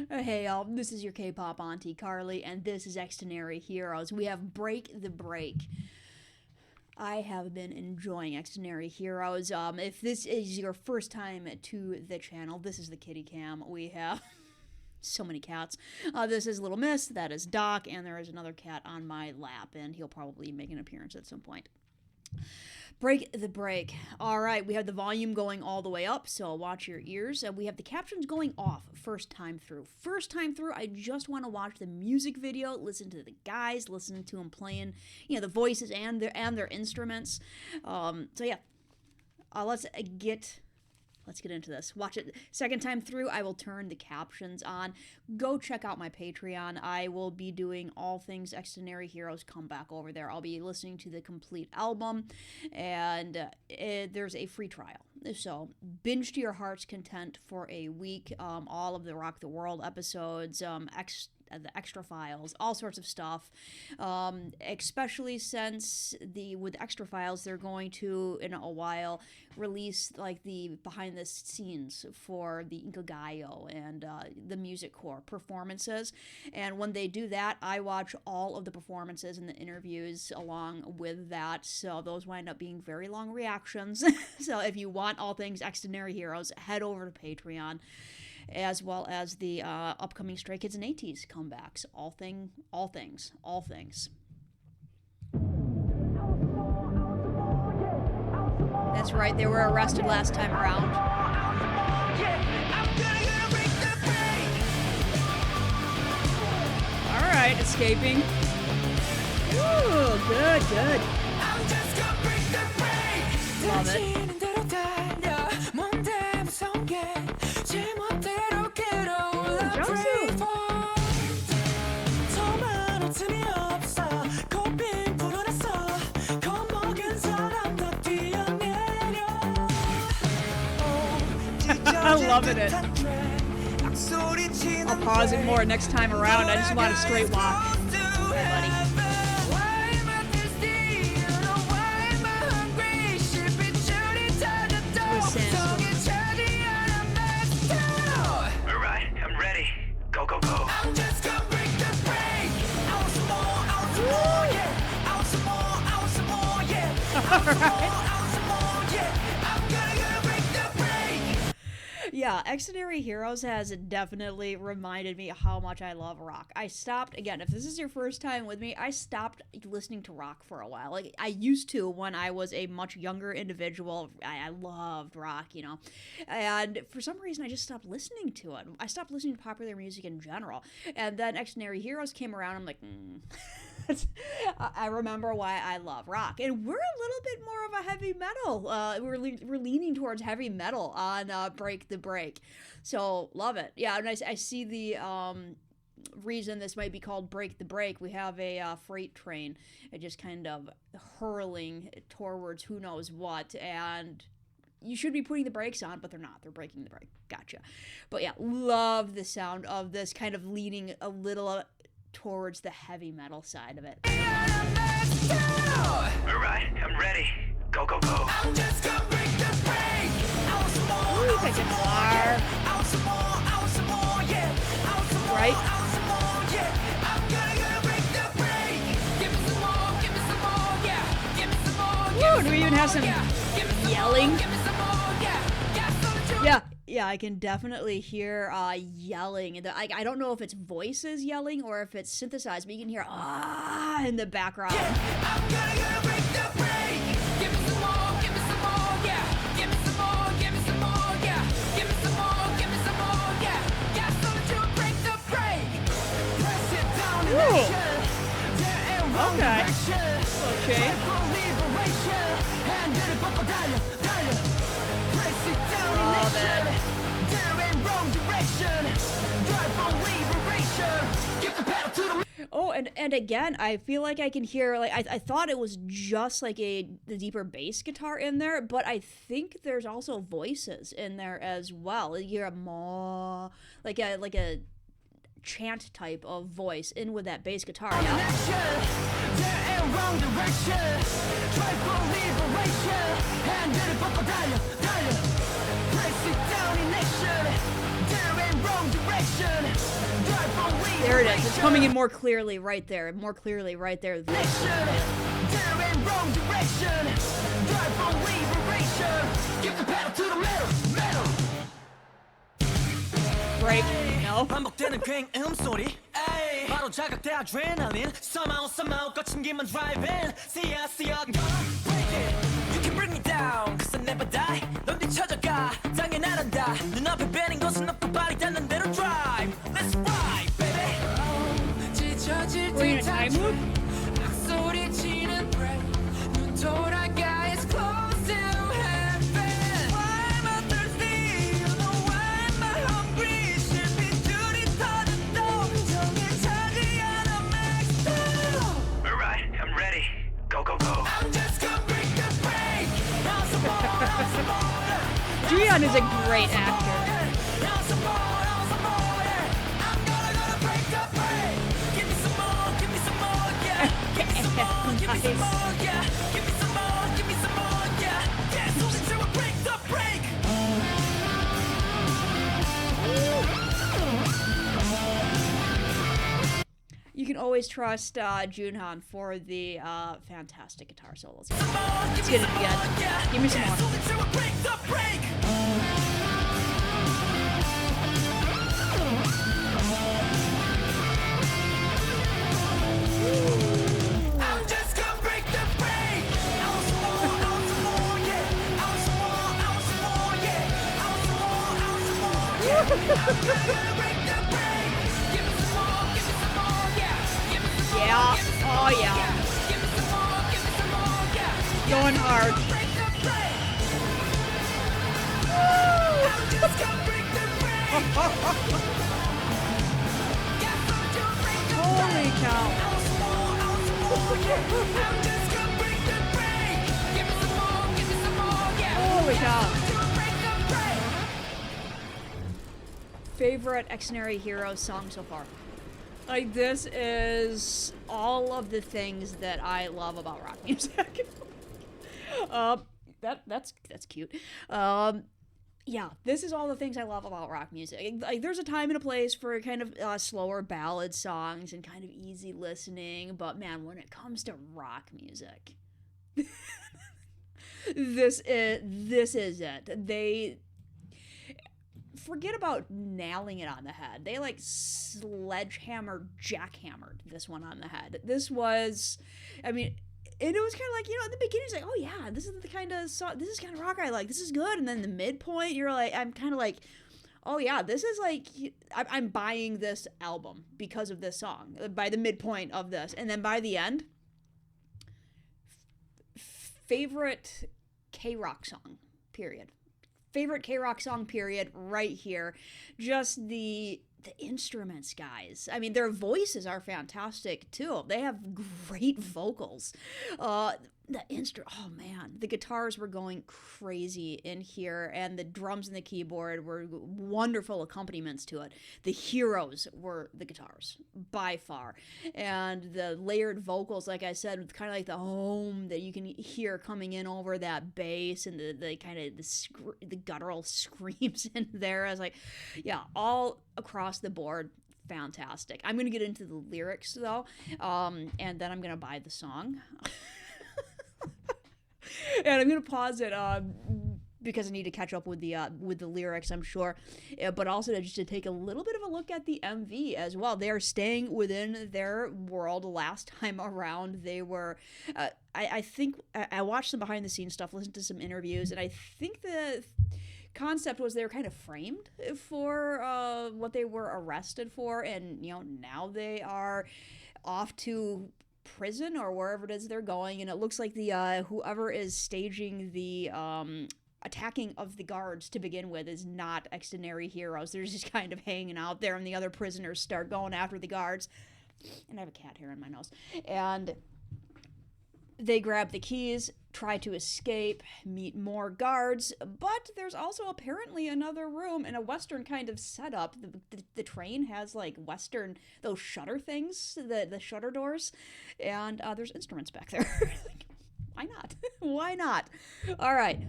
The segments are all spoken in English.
Hey y'all, this is your K-pop auntie Carly, and this is Xdinary Heroes. We have Break the Break. I have been enjoying Xdinary Heroes. If this is your first time to the channel, this is the kitty cam. We have so many cats. This is Little Miss, that is Doc, and there is another cat on my lap, and he'll probably make an appearance at some point. Break the break. All right, we have the volume going all the way up, so watch your ears. And we have the captions going off first time through. First time through, I just want to watch the music video, listen to the guys, listen to them playing, the voices and their instruments. So yeah, let's get into this. Watch it. Second time through, I will turn the captions on. Go check out my Patreon. I will be doing all things Xdinary Heroes Comeback over there. I'll be listening to the complete album, and there's a free trial. So binge to your heart's content for a week. All of the Rock the World episodes, the extra files, all sorts of stuff, especially since with extra files they're going to in a while release like the behind the scenes for the Inkigayo and the music core performances, and when they do that I watch all of the performances and the interviews along with that, so those wind up being very long reactions. So if you want all things Xdinary Heroes, head over to Patreon, as well as the upcoming Stray Kids and ATEEZ comebacks. All things. That's right, they were arrested last time around. All right, escaping. Ooh, good. Love it. I'm loving it. I'll pause it more next time around. I just want a straight walk. Hi, buddy. Alright, I'm ready. Go. Yeah, Xdinary Heroes has definitely reminded me how much I love rock. I stopped, again, if this is your first time with me, I stopped listening to rock for a while. Like, I used to when I was a much younger individual. I loved rock, And for some reason, I just stopped listening to it. I stopped listening to popular music in general. And then Xdinary Heroes came around, I'm like, I remember why I love rock. And we're a little bit more of a heavy metal. We're leaning towards heavy metal on Break the Break. So, love it. Yeah, and I see the reason this might be called Break the Break. We have a freight train just kind of hurling towards who knows what, and you should be putting the brakes on, but they're not. They're breaking the brake. Gotcha. But yeah, love the sound of this, kind of leaning a little towards the heavy metal side of it. Alright, I'm ready. Go. I'm just gonna break the break. Ooh, the guitar. Right? I'm gonna break the break. Give me some more, give me some more. Woo, do we even have some yelling? Yeah, I can definitely hear yelling. I don't know if it's voices yelling or if it's synthesized, but you can hear in the background. I'm gonna break the break. Give me some more, give me some more, give me some more, give me some more, give me some more, give me some more, got something to break the break. Press it down in action. Okay. Okay. Love it. Oh, and again, I feel like I can hear, like, I thought it was just like the deeper bass guitar in there, but I think there's also voices in there as well. You hear a more, like a chant type of voice in with that bass guitar. There it is. It's coming in more clearly right there. More clearly right there. Break. No. 반복되는 굉음 소리 바로 자극돼 adrenaline somehow 거친 길만 driving see ya break it you can bring me down cause I never die 넌 뒤쳐져가 당연 알았다 눈앞에 뵈는 것은 없고 발이 닿는 대로 drive let's ride baby 지쳐질 We're in a time loop? 소리치는 break 눈 돌아가 it's close to heaven why am I thirsty you know why am I hungry 실핏줄이 터졌도 정해차지 않아 max out alright I'm ready go go go I'm just gonna break the break now some more Juyeon is a great actor. now some more I'm gonna break the break give me some more yeah give me some more give me some more yeah give me some more yeah dance until we break the break You can always trust Junhan for the fantastic guitar solos. Let's get it again. Give me some more. until we break the break I'm just gonna break the break I want some more yeah I want some more yeah I want some more yeah I'm gonna break the break give me some more yeah give me some more Yeah. Oh, yeah. give me some more yeah Going hard. break the break I'm just gonna break the break Holy cow. I'm just gonna break the break give me some more yeah Holy cow. break the break Favorite Xdinary Heroes song so far? Like, this is all of the things that I love about rock music. That's cute. Yeah, this is all the things I love about rock music. Like, there's a time and a place for kind of slower ballad songs and kind of easy listening, but man, when it comes to rock music, this is it. They forget about nailing it on the head. They like sledgehammer jackhammered this one on the head. This was, I mean, and it was kind of like, at the beginning, it's like, oh yeah, this is the kind of song, this is kind of rock I like. This is good. And then the midpoint, you're like, I'm kind of like, oh yeah, this is like, I'm buying this album because of this song. By the midpoint of this, and then by the end, favorite K-rock song. Period. Favorite K-rock song, period, right here. Just the instruments, guys. I mean, their voices are fantastic, too. They have great vocals. Oh man, the guitars were going crazy in here, and the drums and the keyboard were wonderful accompaniments to it. The heroes were the guitars, by far. And the layered vocals, like I said, with kind of like the home that you can hear coming in over that bass, and the kind of the guttural screams in there. I was like, yeah, all across the board, fantastic. I'm going to get into the lyrics, though, and then I'm going to buy the song. And I'm gonna pause it because I need to catch up with the lyrics, I'm sure, but also just to take a little bit of a look at the MV as well. They are staying within their world. Last time around, they were. I think I watched some behind the scenes stuff, listened to some interviews, and I think the concept was they were kind of framed for what they were arrested for, and now they are off to prison or wherever it is they're going, and it looks like the whoever is staging the attacking of the guards to begin with is not Xdinary heroes. They're just kind of hanging out there, and the other prisoners start going after the guards. And I have a cat hair in my nose. And they grab the keys, try to escape, meet more guards, but there's also apparently another room in a Western kind of setup. The train has like Western, those shutter things, the shutter doors, and there's instruments back there. Why not? Why not? All right.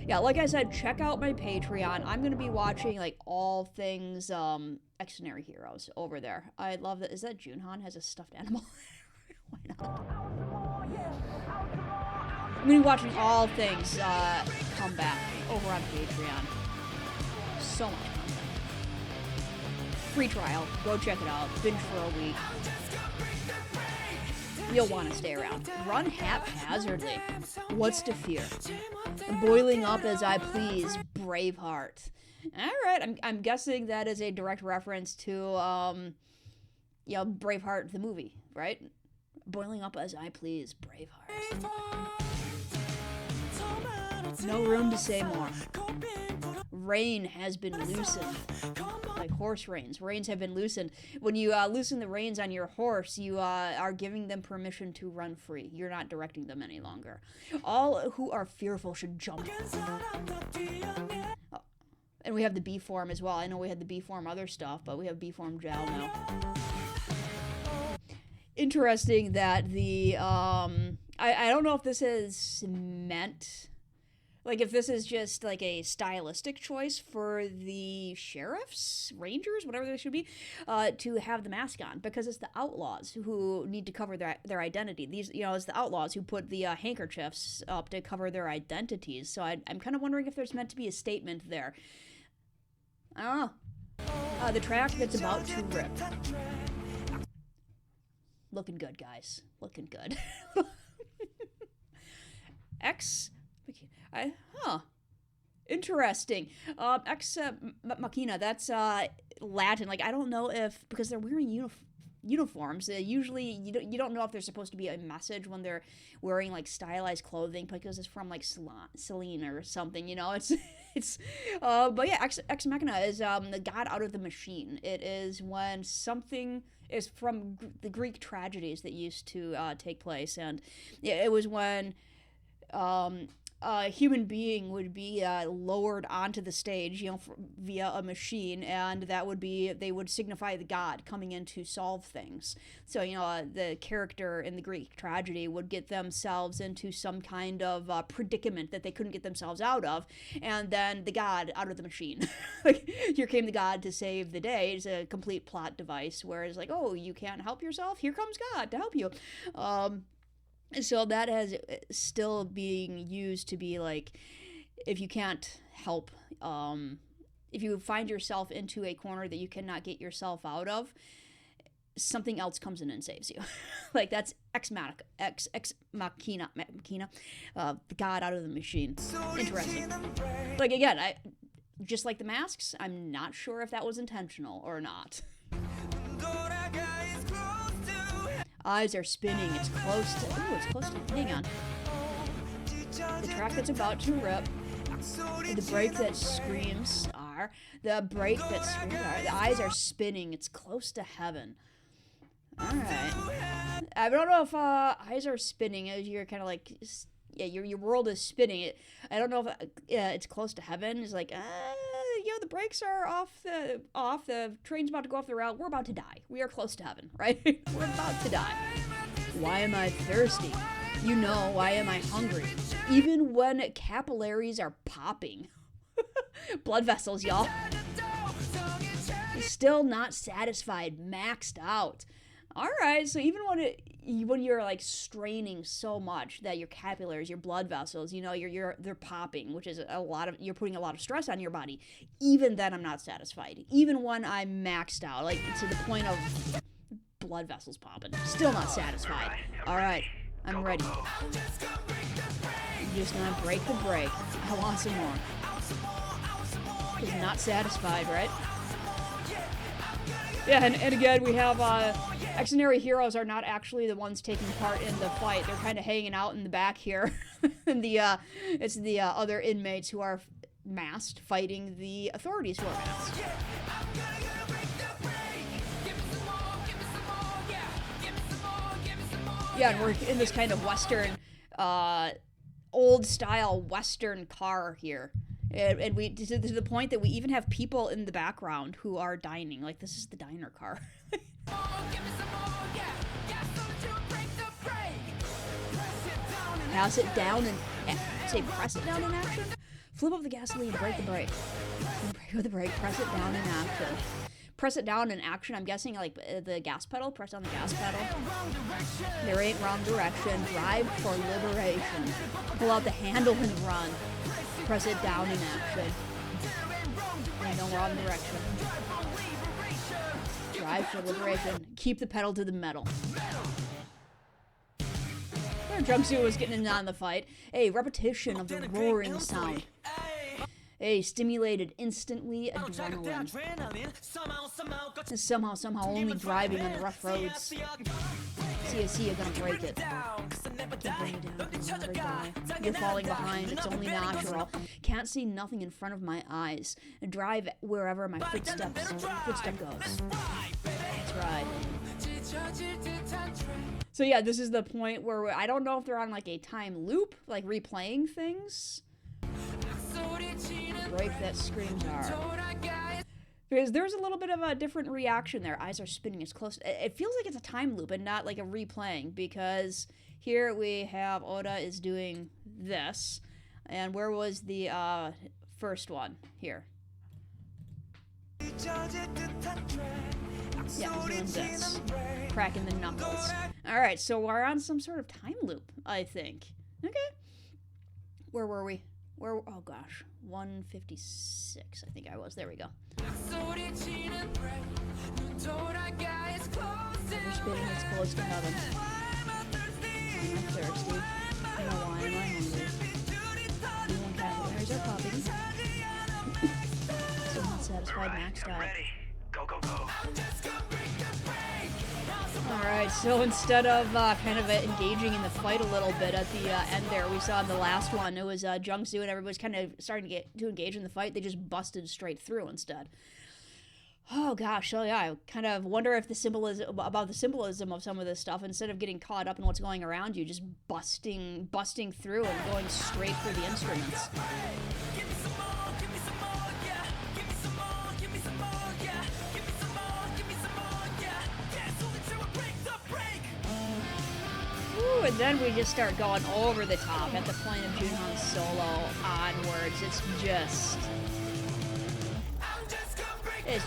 Yeah, like I said, check out my Patreon. I'm gonna be watching like all things Xdinary Heroes over there. I love that. Is that Junhan has a stuffed animal? Why not? I'm gonna be watching all things come back over on Patreon. So much content. Free trial. Go check it out. Binge for a week. You'll want to stay around. Run haphazardly. What's to fear? Boiling up as I please. Braveheart. All right, I'm guessing that is a direct reference to Braveheart the movie, right? Boiling up as I please. Braveheart. No room to say more. Rein has been loosened. Like horse reins. Reins have been loosened. When you loosen the reins on your horse, you are giving them permission to run free. You're not directing them any longer. All who are fearful should jump. Oh. And we have the B form as well. I know we had the B form other stuff, but we have B form gel now. Interesting that the I don't know if this is meant, like if this is just like a stylistic choice for the sheriffs, rangers, whatever they should be, to have the mask on, because it's the outlaws who need to cover their identity. These, it's the outlaws who put the handkerchiefs up to cover their identities. So I'm kind of wondering if there's meant to be a statement there. I don't know. The track that's about to rip. Looking good, guys. Looking good. Interesting. Ex Machina, that's Latin. Like, I don't know if, because they're wearing uniforms, usually you don't know if there's supposed to be a message when they're wearing like stylized clothing, because it's from like Celine or something, but yeah, Ex Machina is the god out of the machine. It is when something is from the Greek tragedies that used to take place, and yeah, it was when a human being would be lowered onto the stage, via a machine, and they would signify the god coming in to solve things. So, the character in the Greek tragedy would get themselves into some kind of predicament that they couldn't get themselves out of, and then the god out of the machine. Like, here came the god to save the day. It's a complete plot device where it's like, oh, you can't help yourself? Here comes God to help you. So that has still being used to be like, if you can't help, if you find yourself into a corner that you cannot get yourself out of, something else comes in and saves you. Like, that's Ex Machina, the god out of the machine. Interesting. Like, again, just like the masks, I'm not sure if that was intentional or not. Eyes are spinning. It's close to. Ooh, it's close to. Hang on. The track that's about to rip. The break that screams are. The break that screams are. The eyes are spinning. It's close to heaven. Alright. I don't know if eyes are spinning as you're kind of like. Yeah, your world is spinning. I don't know if it's close to heaven. It's like, the brakes are off. The train's about to go off the route. We're about to die. We are close to heaven, right? We're about to die. Why am I thirsty? Why am I hungry? Even when capillaries are popping. Blood vessels, y'all. Still not satisfied. Maxed out. All right, so even when you're like straining so much that your capillaries, your blood vessels, they're popping, which is you're putting a lot of stress on your body. Even then, I'm not satisfied. Even when I'm maxed out, like to the point of blood vessels popping, still not satisfied. All right, I'm ready. I'm just gonna break the break. I want some more. Just not satisfied, right? Yeah, and again, we have Xdinary heroes are not actually the ones taking part in the fight. They're kind of hanging out in the back here. And it's the other inmates who are masked fighting the authorities who are masked. Yeah, and we're in this kind of Western, old-style Western car here. And we to the point that we even have people in the background who are dining. Like, this is the diner car. Pass it down and say press it down in action. Flip up the gasoline, break the brake. Brake with the brake, press it down in action. Press it down in action, I'm guessing like the gas pedal, press down the gas pedal. There ain't wrong direction, drive for liberation. Pull out the handle and run. Press it down in action. There ain't no wrong direction. Drive for liberation. Keep the pedal to the metal. Their jumpsuit was getting in on the fight. A repetition of the roaring sound. A stimulated instantly adrenaline. And somehow only driving on the rough roads. See, you're gonna break it. Can't bring it down, you'll never die. You're falling behind, it's only natural. Can't see nothing in front of my eyes. Drive wherever my footstep goes. That's right. So yeah, this is the point where I don't know if they're on like a time loop, like replaying things. Break that screams are. Because there's a little bit of a different reaction there. Eyes are spinning as close. It feels like it's a time loop and not like a replaying, because here we have Oda is doing this. And where was the first one? Here. Yeah, he's doing this. Cracking the knuckles. Alright, so we're on some sort of time loop, I think. Okay. Where were we? Oh gosh, 156, I think I was. There we go. We're spinning as close to heaven. I'm thirsty. You know why am I hungry? Even capillaries are popping. So unsatisfied, maxed out. Go. Alright, so instead of kind of engaging in the fight a little bit at the end there, we saw in the last one, it was Jungsu and everybody's kind of starting to engage in the fight. They just busted straight through instead. Oh gosh, so yeah, I kind of wonder if the symbolism of some of this stuff, instead of getting caught up in what's going around you, just busting through and going straight for the instruments. And then we just start going over the top at the point of Junhon's solo onwards. It's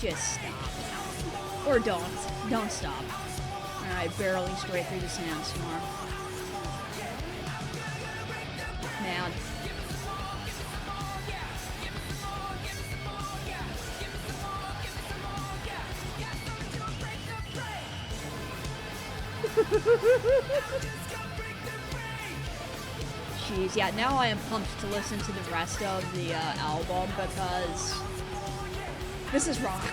just stop. Or don't stop. Alright, barreling straight through the sandstorm. Man. Jeez, yeah, now I am pumped to listen to the rest of the album, because this is rock.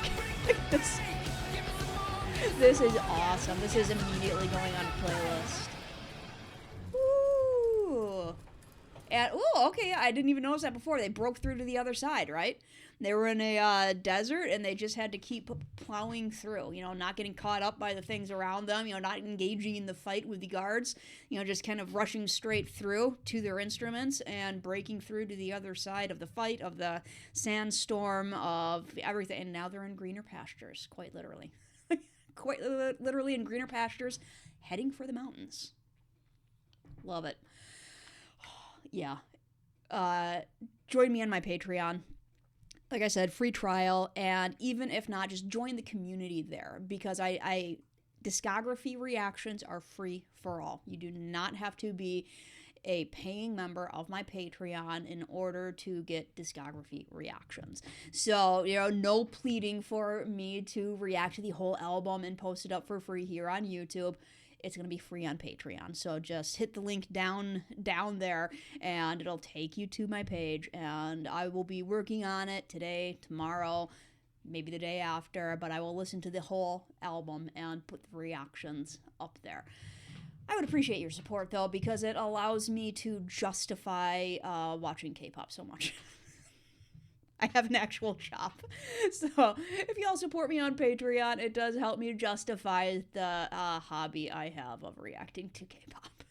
This is awesome. This is immediately going on a playlist. Ooh. And, ooh, okay, yeah, I didn't even notice that before. They broke through to the other side, right? They were in a desert, and they just had to keep plowing through, you know, not getting caught up by the things around them, you know, not engaging in the fight with the guards, you know, just kind of rushing straight through to their instruments and breaking through to the other side of the fight, of the sandstorm, of everything. And now they're in greener pastures, quite literally. Quite literally in greener pastures, heading for the mountains. Love it. Yeah. Join me on my Patreon. Like I said, free trial, and even if not, just join the community there, because I discography reactions are free for all. You do not have to be a paying member of my Patreon in order to get discography reactions. So, you know, no pleading for me to react to the whole album and post it up for free here on YouTube. It's going to be free on Patreon. So just hit the link down there, and it'll take you to my page, and I will be working on it today, tomorrow, maybe the day after, but I will listen to the whole album and put the reactions up there. I would appreciate your support, though, because it allows me to justify watching K-pop so much. I have an actual shop. So if y'all support me on Patreon, it does help me justify the hobby I have of reacting to K-pop.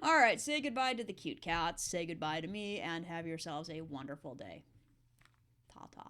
All right, say goodbye to the cute cats, say goodbye to me, and have yourselves a wonderful day. Ta-ta.